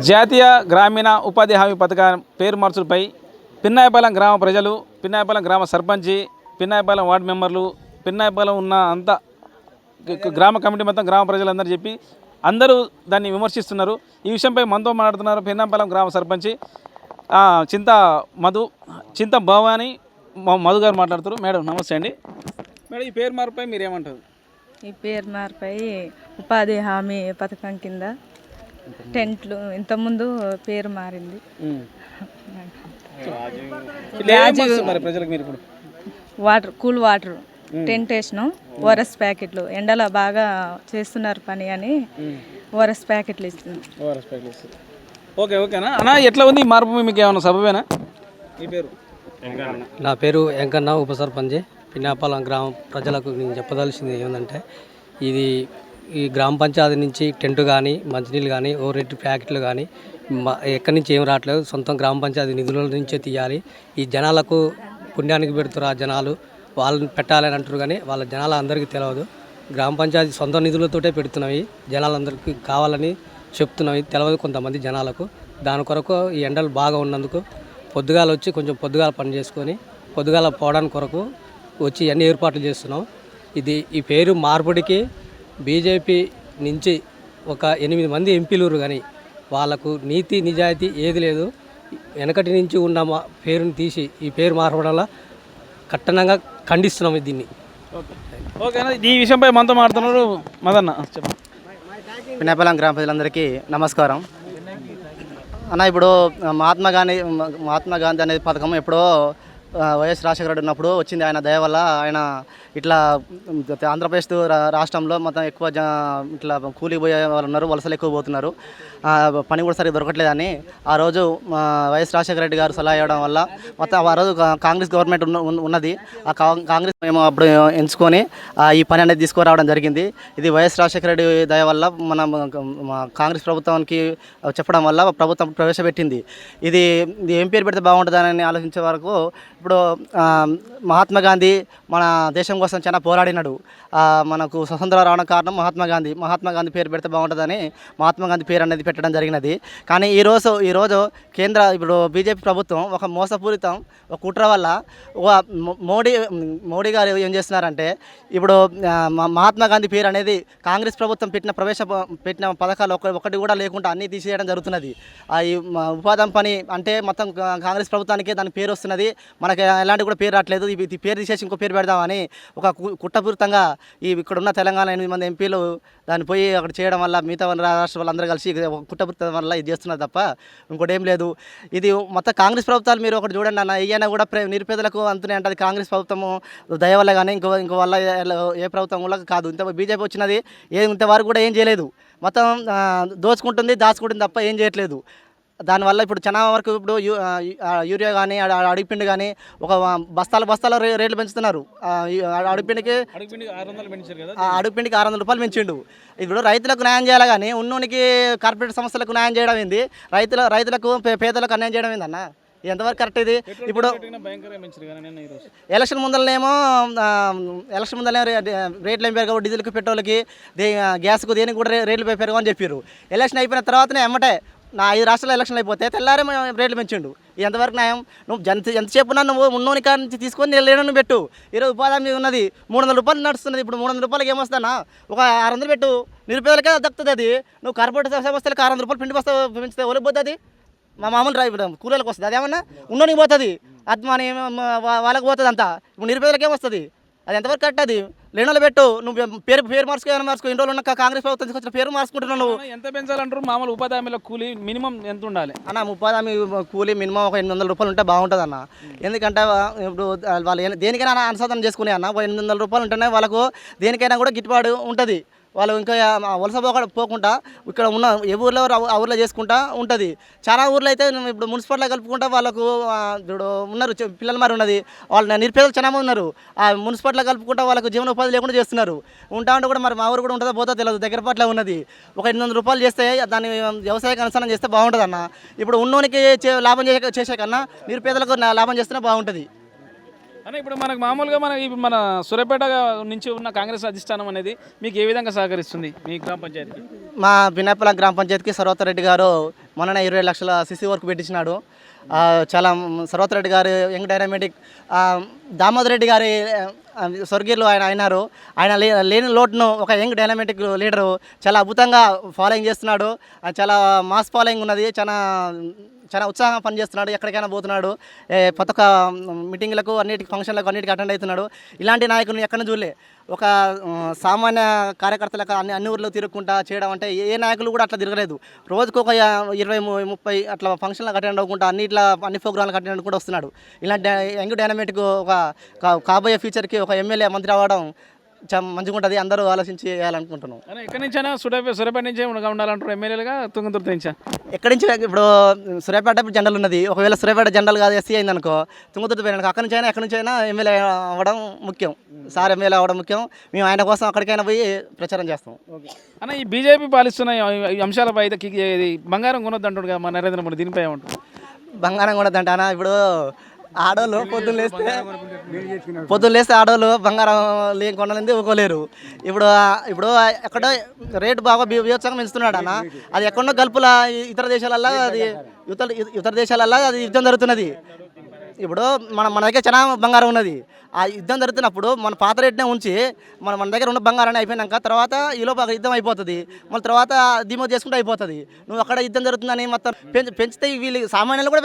జాతీయ గ్రామీణ ఉపాధి హామీ పథకం పేరు మార్చులపై పిన్నాయపాలెం గ్రామ ప్రజలు, పిన్నాయపాలెం గ్రామ సర్పంచి, పిన్నాయపాలెం వార్డు మెంబర్లు, పిన్నాయపాలెం ఉన్న అంతా గ్రామ కమిటీ మొత్తం గ్రామ ప్రజలందరూ చెప్పి అందరూ దాన్ని విమర్శిస్తున్నారు. ఈ విషయంపై మనతో మాట్లాడుతున్నారు పిన్నాయపాలెం గ్రామ సర్పంచి చింత భవాని మధు గారు మాట్లాడుతారు. మేడం నమస్తే అండి. మేడం, ఈ పేరు మార్పుపై మీరు ఏమంటారు? ఈ పేరు మార్పై ఉపాధి హామీ పథకం కింద టెంట్లు ఇంతకుముందు పేరు మారింది. కూల్ వాటర్ టెంట్ వేసినాం. ఓఆర్ఎస్ ప్యాకెట్లు ఎండలో బాగా చేస్తున్నారు పని అని ఓఆర్ఎస్ ప్యాకెట్లు ఇస్తున్నాం. ఓకేనా అన్న, ఎట్లా ఉంది ఈ మార్పు? మీకు ఏమన్నా సబబేనా? ఈ పేరు నా పేరు వెంకన్న, ఉప సర్పంచి పిన్నాయపాలెం గ్రామ ప్రజలకు నేను చెప్పదలసింది ఏంటంటే, ఈ గ్రామ పంచాయతీ నుంచి టెంట్ కానీ మంచినీళ్ళు కానీ ఓ రెడ్ ప్యాకెట్లు కానీ ఎక్కడి నుంచి ఏం రావట్లేదు. సొంతం గ్రామ పంచాయతీ నిధుల నుంచే తీయాలి. ఈ జనాలకు పుణ్యానికి పెడుతున్నారు. ఆ జనాలు వాళ్ళని పెట్టాలని అంటారు కానీ వాళ్ళ జనాలు అందరికీ తెలియదు. గ్రామ పంచాయతీ సొంత నిధులతోటే పెడుతున్నవి, జనాలందరికీ కావాలని చెప్తున్నవి తెలియదు కొంతమంది జనాలకు. దాని కొరకు ఈ ఎండలు బాగా ఉన్నందుకు పొద్దుగాల వచ్చి కొంచెం పొద్దుగాల పని చేసుకొని పొద్దుగాల పోవడానికి కొరకు వచ్చి అన్ని ఏర్పాట్లు చేస్తున్నాం. ఈ పేరు మార్పుడికి బీజేపీ నుంచి ఒక 8 మంది ఎంపీలు కానీ వాళ్ళకు నీతి నిజాయితీ ఏది లేదు. వెనకటి నుంచి ఉన్న పేరుని తీసి ఈ పేరు మార్పడం వల్ల కఠినంగా ఖండిస్తున్నాం దీన్ని. ఓకేనా, ఈ విషయంపై మనతో మాట్లాడుతున్నారు మదన్న. చెప్పండి. పిన్నాయపాలెం గ్రామ ప్రజలందరికీ నమస్కారం అన్న. ఇప్పుడు మహాత్మా గాంధీ అనే పథకం ఎప్పుడో వైఎస్ రాజశేఖర రెడ్డి ఉన్నప్పుడు వచ్చింది. ఆయన దయ వల్ల ఆయన ఇట్లా ఆంధ్రప్రదేశ్ రాష్ట్రంలో మొత్తం ఎక్కువ ఇట్లా కూలికి పోయే వాళ్ళు ఉన్నారు, వలసలు ఎక్కువ పోతున్నారు, పని కూడా సరిగ్గా దొరకట్లేదని ఆ రోజు వైఎస్ రాజశేఖర రెడ్డి గారు సలహా ఇవ్వడం వల్ల మొత్తం ఆ రోజు కాంగ్రెస్ గవర్నమెంట్ ఉన్నది. ఆ కాంగ్రెస్ మేము అప్పుడు ఎంచుకొని ఈ పని అనేది తీసుకురావడం జరిగింది. ఇది వైఎస్ రాజశేఖర రెడ్డి దయ వల్ల మన కాంగ్రెస్ ప్రభుత్వానికి చెప్పడం వల్ల ప్రభుత్వం ప్రవేశపెట్టింది. ఇది ఏం పేరు పెడితే బాగుంటుందని ఆలోచించే వరకు ఇప్పుడు మహాత్మా గాంధీ మన దేశం కోసం చాలా పోరాడినాడు. మనకు స్వతంత్రం రావడం కారణం మహాత్మా గాంధీ పేరు పెడితే బాగుంటుందని మహాత్మా గాంధీ పేరు అనేది పెట్టడం జరిగినది. కానీ ఈరోజు ఇప్పుడు బీజేపీ ప్రభుత్వం ఒక మోసపూరితం ఒక కుట్ర వల్ల మోడీ గారు ఏం చేస్తున్నారంటే, ఇప్పుడు మహాత్మా గాంధీ పేరు అనేది కాంగ్రెస్ ప్రభుత్వం పెట్టిన పథకాలు ఒకటి కూడా లేకుండా అన్నీ తీసేయడం జరుగుతున్నది. ఈ ఉపాధి పని అంటే మొత్తం కాంగ్రెస్ ప్రభుత్వానికే దాని పేరు వస్తున్నది. మనకి ఎలాంటి కూడా పేరు రావట్లేదు. ఈ పేరు తీసేసి ఇంకో పేరు పెడదామని ఒక కుట్రపూరితంగా ఇక్కడ ఉన్న తెలంగాణ 8 మంది ఎంపీలు దాన్ని పోయి అక్కడ చేయడం వల్ల మిగతా రాష్ట్ర వాళ్ళందరూ కలిసి కుట్రపూరితం వల్ల ఇది చేస్తున్నారు తప్ప ఇంకోటి ఏం లేదు. ఇది మొత్తం కాంగ్రెస్ ప్రభుత్వాలు మీరు ఒకటి చూడండి అన్న, ఏమైనా కూడా నిరుపేదలకు అంతనే అంటే అది కాంగ్రెస్ ప్రభుత్వము దయ వల్ల కానీ ఇంకో వల్ల ఏ ప్రభుత్వం వల్ల కాదు. ఇంత బీజేపీ వచ్చినది ఇంతవరకు కూడా ఏం చేయలేదు. మొత్తం దోచుకుంటుంది, దాచుకుంటుంది తప్ప ఏం చేయట్లేదు. దానివల్ల ఇప్పుడు చాలా వరకు ఇప్పుడు యూరియా కానీ అడిగిపిండి కానీ ఒక బస్తాల రేట్లు పెంచుతున్నారు. అడిగిపిండికి 600 రూపాయలు పెంచిండు. ఇప్పుడు రైతులకు న్యాయం చేయాలి కానీ ఉన్నోనికి కార్పొరేట్ సంస్థలకు న్యాయం చేయడం ఏంది, రైతులకు పేదలకు అన్యాయం చేయడం ఏందన్న? ఎంతవరకు కరెక్ట్ ఇది? ఇప్పుడు ఎలక్షన్ ముందరనేమో రేట్లు ఏం పెరగవు, డీజిల్కి పెట్రోల్కి గ్యాస్కు దేనికి కూడా రేట్లు పెరగవు అని చెప్పారు. ఎలక్షన్ అయిపోయిన తర్వాతనే ఎమ్మటే 5 రాష్ట్రాల ఎలక్షన్లు అయిపోతే తెల్లారే రేట్లు పెంచిండు. ఎంతవరకు న్యాయం? నువ్వు ఎంతసేపు నువ్వు ఉన్నోని కాడ నుంచి తీసుకొని లేనని పెట్టు. ఈరోజు ఉపాధి హామీ ఉన్నది 300 రూపాయలు నడుస్తున్నది. ఇప్పుడు 300 రూపాయలకి ఏమొస్తానా? ఒక 600 పెట్టు, నిరుపేదలకే దక్కుతుంది. అది నువ్వు కార్పొరేట్ సంస్థలకు 600 రూపాయలు పిండి బస్తా పెంచితే ఒలిపోతుంది. అది మా మామూలు కూలీలకు వస్తుంది. అదేమన్నా ఉన్నోనికి పోతుంది, అది వాళ్ళకి పోతుంది అంతా. ఇప్పుడు నిరుపేదలకి ఏమొస్తుంది? అది ఎంతవరకు కరెక్ట్? అది లేనోళ్ళు పెట్టు. నువ్వు పేరు మార్చుకో, ఇన్ని రోజులు ఉన్న కాంగ్రెస్ ప్రభుత్వం తీసుకొచ్చిన పేరు మార్చుకుంటున్నావు. నువ్వు ఎంత పెంచాలంటారు? మామూలు ఉపాధి హామీలో కూలీ మినిమం ఎంత ఉండాలి అన్న? ఉపాధి హామీ కూలీ మినిమం ఒక 800 రూపాయలు ఉంటే బాగుంటుంది అన్న. ఎందుకంటే ఇప్పుడు వాళ్ళు దేనికైనా అనుసంధానం చేసుకునే అన్న 800 రూపాయలు ఉంటేనే వాళ్ళకు దేనికైనా కూడా గిట్టుబాటు ఉంటుంది. వాళ్ళు ఇంకా వలస పోకుండా ఇక్కడ ఉన్న ఏ ఊర్లో ఆ ఊర్లో చేసుకుంటా ఉంటుంది. చాలా ఊర్లో అయితే ఇప్పుడు మున్సిపాలిటీలో కలుపుకుంటా వాళ్ళకు ఇప్పుడు ఉన్నారు, పిల్లల మరి ఉన్నది, వాళ్ళు నిరుపేదలు చాలా మంది ఉన్నారు. ఆ మున్సిపాలిటీలో కలుపుకుంటా వాళ్ళకు జీవనోపాధి లేకుండా చేస్తున్నారు. ఉంటా ఉంటే కూడా మరి మా ఊరు కూడా ఉంటుందో పోతా తెలియదు. దగ్గర పట్ల ఉన్నది ఒక 800 రూపాయలు చేస్తే దాన్ని వ్యవసాయకు అనుసరణ చేస్తే బాగుంటుంది అన్న. ఇప్పుడు ఉన్నోనికి లాభం చేసే కన్నా నిరుపేదలకు లాభం చేస్తేనే బాగుంటుంది. అంటే ఇప్పుడు మనకు మామూలుగా మన సూర్యాపేట నుంచి ఉన్న కాంగ్రెస్ అధిష్టానం అనేది మీకు ఏ విధంగా సహకరిస్తుంది మీ గ్రామ పంచాయతీకి? మా పిన్నాయపాలెం గ్రామ పంచాయతీకి సర్వోత్తర్ రెడ్డి గారు మొన్న 20 లక్షల సిసి వర్క్ పెట్టించినాడు. చాలా సర్వత్ రెడ్డి గారు యంగ్ డైనమేటిక్, దామోదర్ రెడ్డి గారి స్వర్గీయులు ఆయన అయినారు. ఆయన లేని లోటును ఒక యంగ్ డైనమేటిక్ లీడరు చాలా అద్భుతంగా ఫాలోయింగ్ చేస్తున్నాడు. చాలా మాస్ ఫాలోయింగ్ ఉన్నది. చాలా ఉత్సాహంగా పనిచేస్తున్నాడు. ఎక్కడికైనా పోతున్నాడు. ప్రతి ఒక్క మీటింగ్లకు, అన్నిటికి ఫంక్షన్లకు అన్నిటికీ అటెండ్ అవుతున్నాడు. ఇలాంటి నాయకులను ఎక్కడ చూడలే. ఒక సామాన్య కార్యకర్తలకు అన్ని ఊర్లో తిరుగుకుంటా చేయడం అంటే ఏ నాయకులు కూడా అట్లా తిరగలేదు. రోజుకు ఒక 20-30 అట్లా ఫంక్షన్లకు అటెండ్ అవ్వకుండా అన్ని ప్రోగ్రాంలకు అటెండ్ కూడా వస్తున్నాడు. ఇలాంటి యంగ్ డైనమేటిక్ ఒక కాబోయే ఫ్యూచర్కి ఒక ఎమ్మెల్యే మంత్రి అవ్వడం చాలా మంచిగా ఉంటుంది. అందరూ ఆలోచించి చేయాలనుకుంటున్నాం. ఎక్కడి నుంచైనా సూర్యాపేట నుంచే ఉండాలంటారు ఎమ్మెల్యేలుగా తుంగతుర్తి నుంచా? ఎక్కడి నుంచి ఇప్పుడు సూర్యాపేట జనరల్ ఉన్నది. ఒకవేళ సూర్యాపేట జనరల్ కాదు ఎస్సీ అయింది అనుకో, తుంగతుర్తి పోయినాక అక్కడి నుంచైనా ఎక్కడి నుంచైనా ఎమ్మెల్యే అవ్వడం ముఖ్యం. సార్ ఎమ్మెల్యే అవ్వడం ముఖ్యం. మేము ఆయన కోసం అక్కడికైనా పోయి ప్రచారం చేస్తాం. అన్న, ఈ బీజేపీ పాలిస్తున్న ఈ అంశాలపై అయితే ఇది బంగారం కొనొద్దు అంటాడు కదా మన నరేంద్ర మోడీ, దీనిపై ఏమంటారు? బంగారం కూడా అంటానా? ఇప్పుడు ఆడోళ్ళు పొద్దున్న లేస్తే ఆడోళ్ళు బంగారం కొనలేంది ఊకోలేరు. ఇప్పుడు ఎక్కడో రేటు బాగా బీభత్సంగా పెంచుతున్నాడు అన్న. అది ఎక్కడో గల్పుల ఇతర దేశాలల్లో అది యుద్ధం జరుగుతున్నది. ఇప్పుడు మన దగ్గర చాలా బంగారం ఉన్నది. ఆ యుద్ధం జరుగుతున్నప్పుడు మన పాత రేట్నే ఉంచి మన దగ్గర ఉన్న బంగారాన్ని అయిపోయినాక తర్వాత ఈలోపు అక్కడ యుద్ధం అయిపోతుంది. మళ్ళీ తర్వాత దిమో చేసుకుంటే అయిపోతుంది. నువ్వు అక్కడ యుద్ధం జరుగుతుందని మొత్తం పెంచితే వీళ్ళు సామాన్యులు కూడా